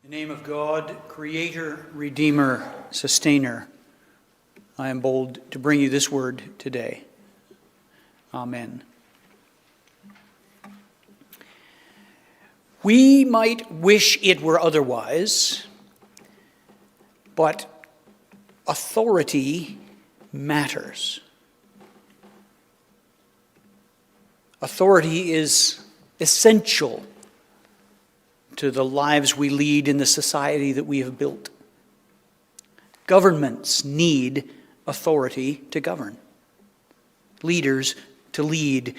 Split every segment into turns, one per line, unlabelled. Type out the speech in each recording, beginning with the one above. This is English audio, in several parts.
In the name of God, Creator, Redeemer, Sustainer, I am bold to bring you this word today. Amen. We might wish it were otherwise, but authority matters. Authority is essential to the lives we lead in the society that we have built. Governments need authority to govern, leaders to lead,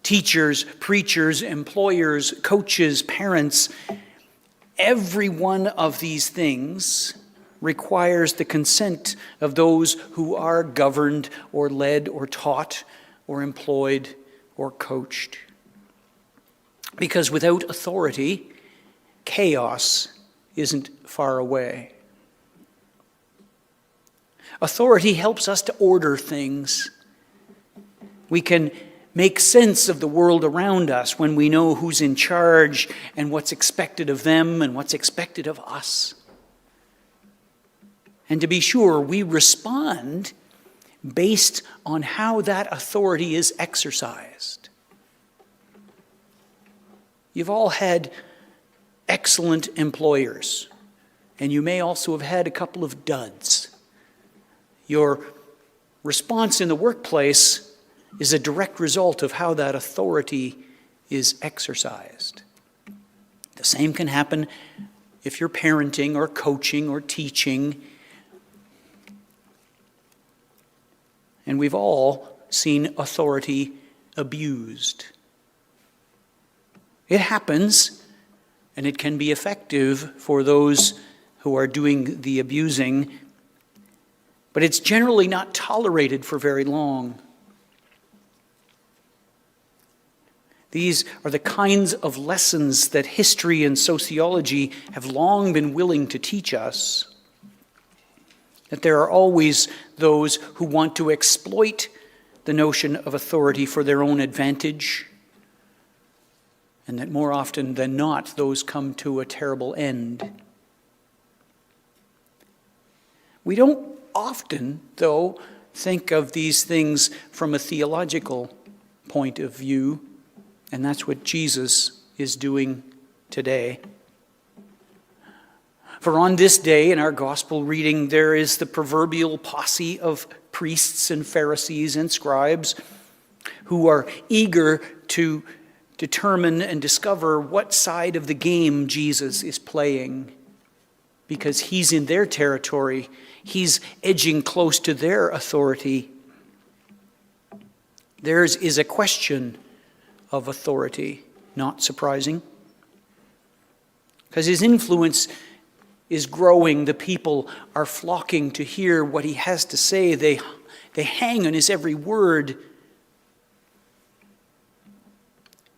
teachers, preachers, employers, coaches, parents. Every one of these things requires the consent of those who are governed or led or taught or employed or coached. Because without authority, chaos isn't far away. Authority helps us to order things. We can make sense of the world around us when we know who's in charge and what's expected of them and what's expected of us. And to be sure, we respond based on how that authority is exercised. You've all had excellent employers, and you may also have had a couple of duds. Your response in the workplace is a direct result of how that authority is exercised. The same can happen if you're parenting or coaching or teaching. And we've all seen authority abused. It happens, and it can be effective for those who are doing the abusing, but it's generally not tolerated for very long. These are the kinds of lessons that history and sociology have long been willing to teach us. That there are always those who want to exploit the notion of authority for their own advantage, and that more often than not, those come to a terrible end. We don't often, though, think of these things from a theological point of view, and that's what Jesus is doing today. For on this day in our gospel reading, there is the proverbial posse of priests and Pharisees and scribes who are eager to determine and discover what side of the game Jesus is playing, because he's in their territory. He's edging close to their authority. Theirs is a question of authority, not surprising, because his influence is growing. The people are flocking to hear what he has to say. They hang on his every word.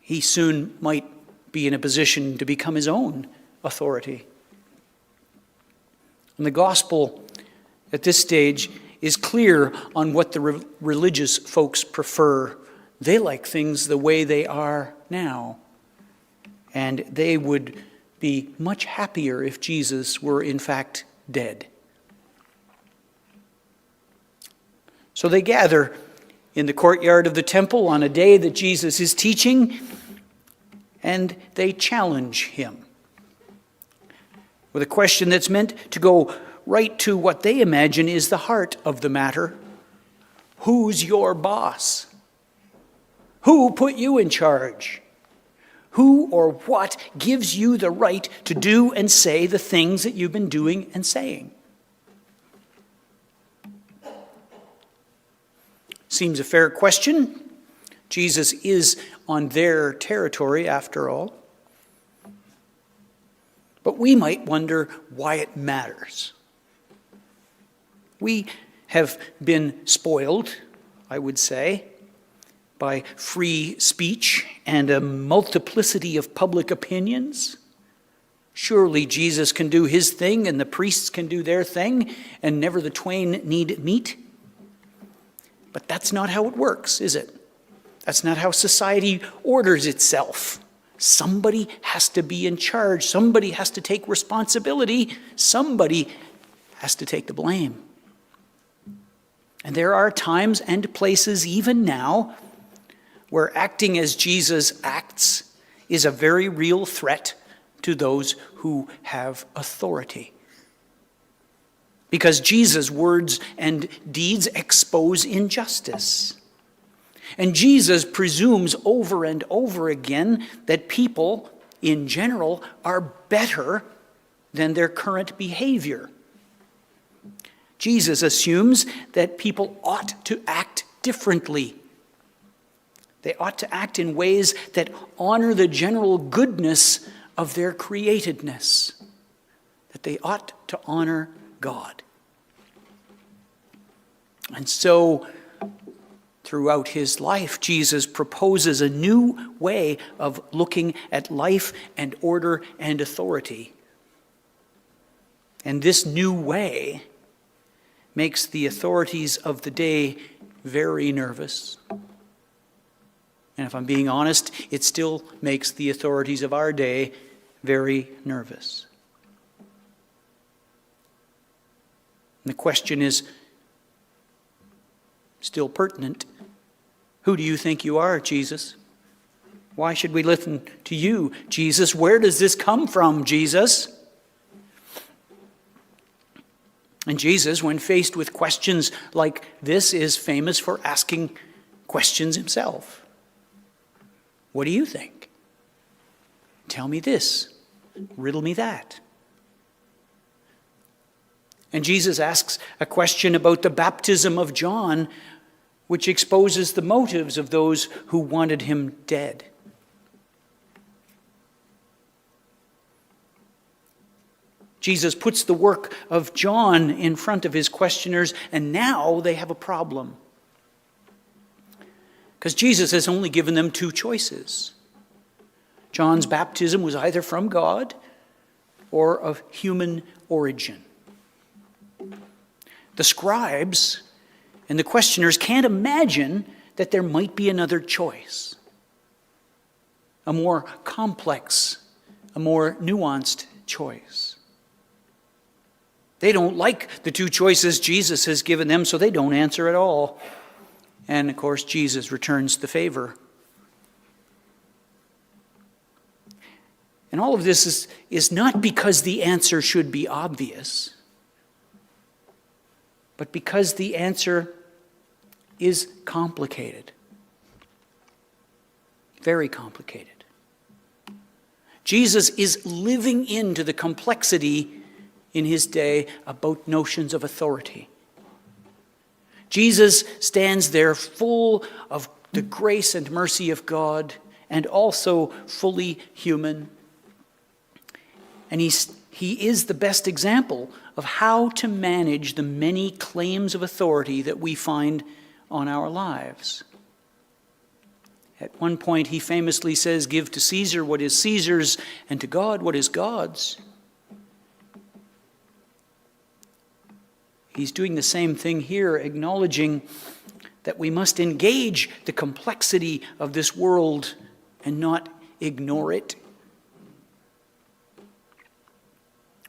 He soon might be in a position to become his own authority. And the gospel at this stage is clear on what the religious folks prefer. They like things the way they are now, and they would be much happier if Jesus were in fact dead. So they gather in the courtyard of the temple on a day that Jesus is teaching, and they challenge him with a question that's meant to go right to what they imagine is the heart of the matter. Who's your boss? Who put you in charge? Who or what gives you the right to do and say the things that you've been doing and saying? Seems a fair question. Jesus is on their territory, after all. But we might wonder why it matters. We have been spoiled, I would say, by free speech and a multiplicity of public opinions. Surely Jesus can do his thing and the priests can do their thing, and never the twain need meet. But that's not how it works, is it? That's not how society orders itself. Somebody has to be in charge. Somebody has to take responsibility. Somebody has to take the blame. And there are times and places, even now, where acting as Jesus acts is a very real threat to those who have authority. Because Jesus' words and deeds expose injustice. And Jesus presumes over and over again that people, in general, are better than their current behavior. Jesus assumes that people ought to act differently. They ought to act in ways that honor the general goodness of their createdness. That they ought to honor God. And so, throughout his life, Jesus proposes a new way of looking at life and order and authority. And this new way makes the authorities of the day very nervous. And if I'm being honest, it still makes the authorities of our day very nervous. And the question is still pertinent. Who do you think you are, Jesus? Why should we listen to you, Jesus? Where does this come from, Jesus? And Jesus, when faced with questions like this, is famous for asking questions himself. What do you think? Tell me this. Riddle me that. And Jesus asks a question about the baptism of John, which exposes the motives of those who wanted him dead. Jesus puts the work of John in front of his questioners, and now they have a problem. Because Jesus has only given them two choices. John's baptism was either from God or of human origin. The scribes and the questioners can't imagine that there might be another choice, a more complex, a more nuanced choice. They don't like the two choices Jesus has given them, so they don't answer at all. And of course, Jesus returns the favor. And all of this is not because the answer should be obvious, but because the answer is complicated. Very complicated. Jesus is living into the complexity in his day about notions of authority. Jesus stands there full of the grace and mercy of God and also fully human. And he is the best example of how to manage the many claims of authority that we find on our lives. At one point, he famously says, "Give to Caesar what is Caesar's, and to God what is God's." He's doing the same thing here, acknowledging that we must engage the complexity of this world and not ignore it.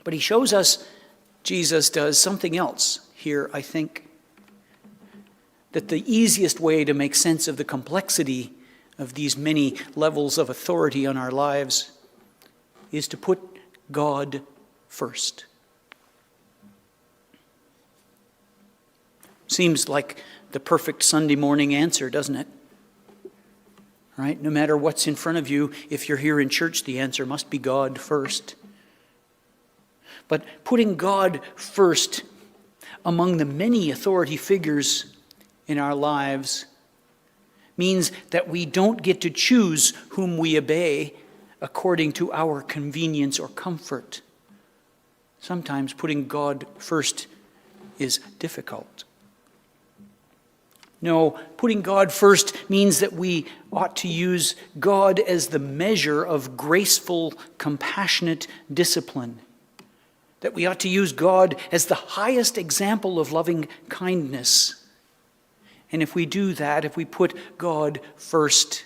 But he shows us, Jesus does, something else here, I think. That the easiest way to make sense of the complexity of these many levels of authority on our lives is to put God first. Seems like the perfect Sunday morning answer, doesn't it? Right? No matter what's in front of you, if you're here in church, the answer must be God first. But putting God first among the many authority figures in our lives means that we don't get to choose whom we obey according to our convenience or comfort. Sometimes putting God first is difficult. No, putting God first means that we ought to use God as the measure of graceful, compassionate discipline. That we ought to use God as the highest example of loving kindness. And if we do that, if we put God first,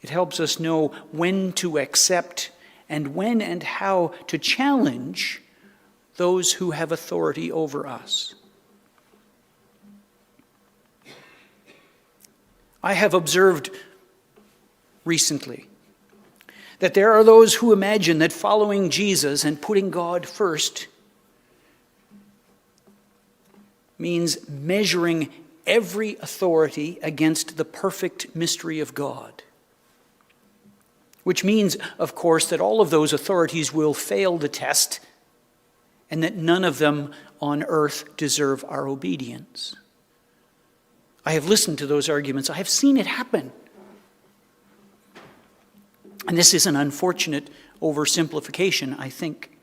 It helps us know when to accept and when and how to challenge those who have authority over us. I have observed recently that there are those who imagine that following Jesus and putting God first means measuring every authority against the perfect mystery of God. Which means, of course, that all of those authorities will fail the test and that none of them on earth deserve our obedience. I have listened to those arguments. I have seen it happen. And this is an unfortunate oversimplification, I think.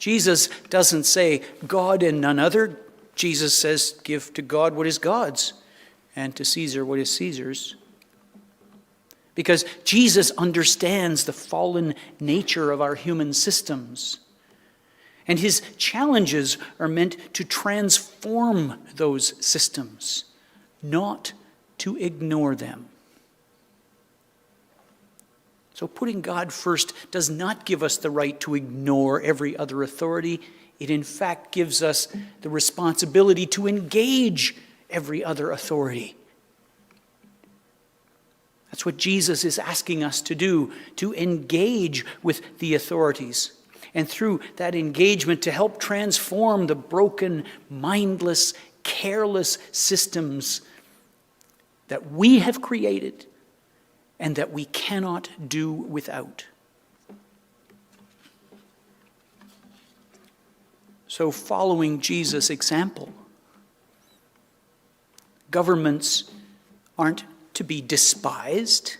Jesus doesn't say God and none other. Jesus says, give to God what is God's and to Caesar what is Caesar's. Because Jesus understands the fallen nature of our human systems. And his challenges are meant to transform those systems, not to ignore them. So putting God first does not give us the right to ignore every other authority. It in fact gives us the responsibility to engage every other authority. That's what Jesus is asking us to do, to engage with the authorities. And through that engagement to help transform the broken, mindless, careless systems that we have created and that we cannot do without. So following Jesus' example, governments aren't to be despised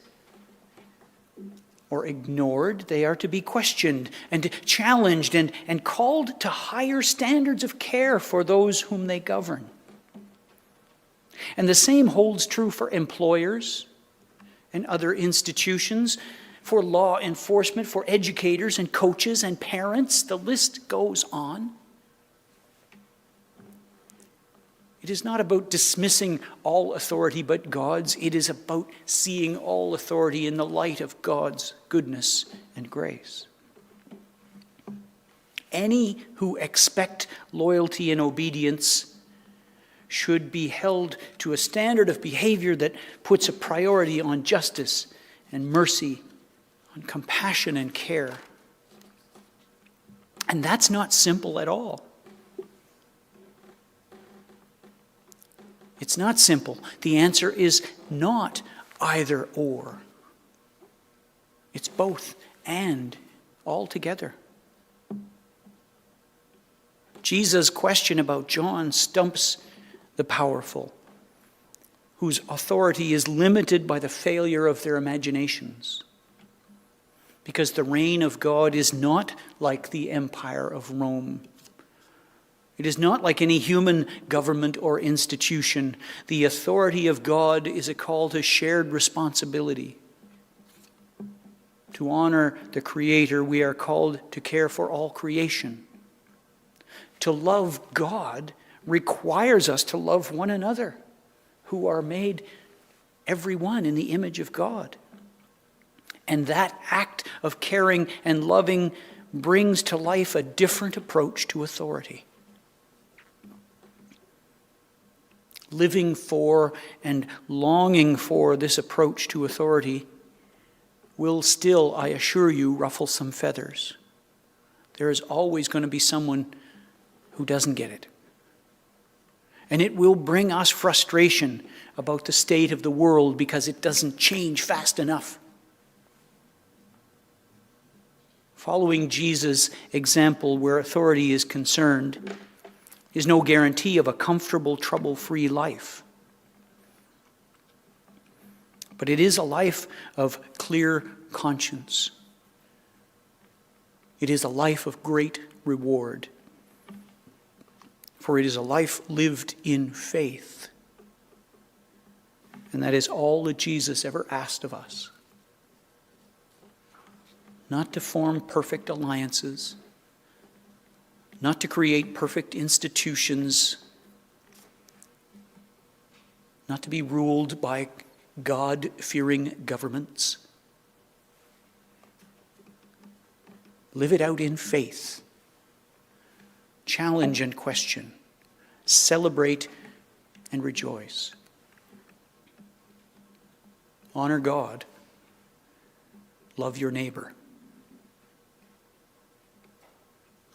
or ignored. They are to be questioned and challenged and called to higher standards of care for those whom they govern. And the same holds true for employers and other institutions, for law enforcement, for educators and coaches and parents. The list goes on. It is not about dismissing all authority but God's. It is about seeing all authority in the light of God's goodness and grace. Any who expect loyalty and obedience should be held to a standard of behavior that puts a priority on justice and mercy, on compassion and care. And that's not simple at all. It's not simple. The answer is not either or. It's both and all together. Jesus' question about John stumps the powerful, whose authority is limited by the failure of their imaginations. Because the reign of God is not like the empire of Rome. It is not like any human government or institution. The authority of God is a call to shared responsibility. To honor the Creator, we are called to care for all creation. To love God requires us to love one another, who are made, every one, in the image of God. And that act of caring and loving brings to life a different approach to authority. Living for and longing for this approach to authority will still, I assure you, ruffle some feathers. There is always going to be someone who doesn't get it. And it will bring us frustration about the state of the world because it doesn't change fast enough. Following Jesus' example where authority is concerned is no guarantee of a comfortable, trouble-free life. But it is a life of clear conscience. It is a life of great reward. For it is a life lived in faith. And that is all that Jesus ever asked of us. Not to form perfect alliances, not to create perfect institutions, not to be ruled by God-fearing governments. Live it out in faith. Challenge and question. Celebrate and rejoice. Honor God. Love your neighbor.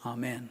Amen.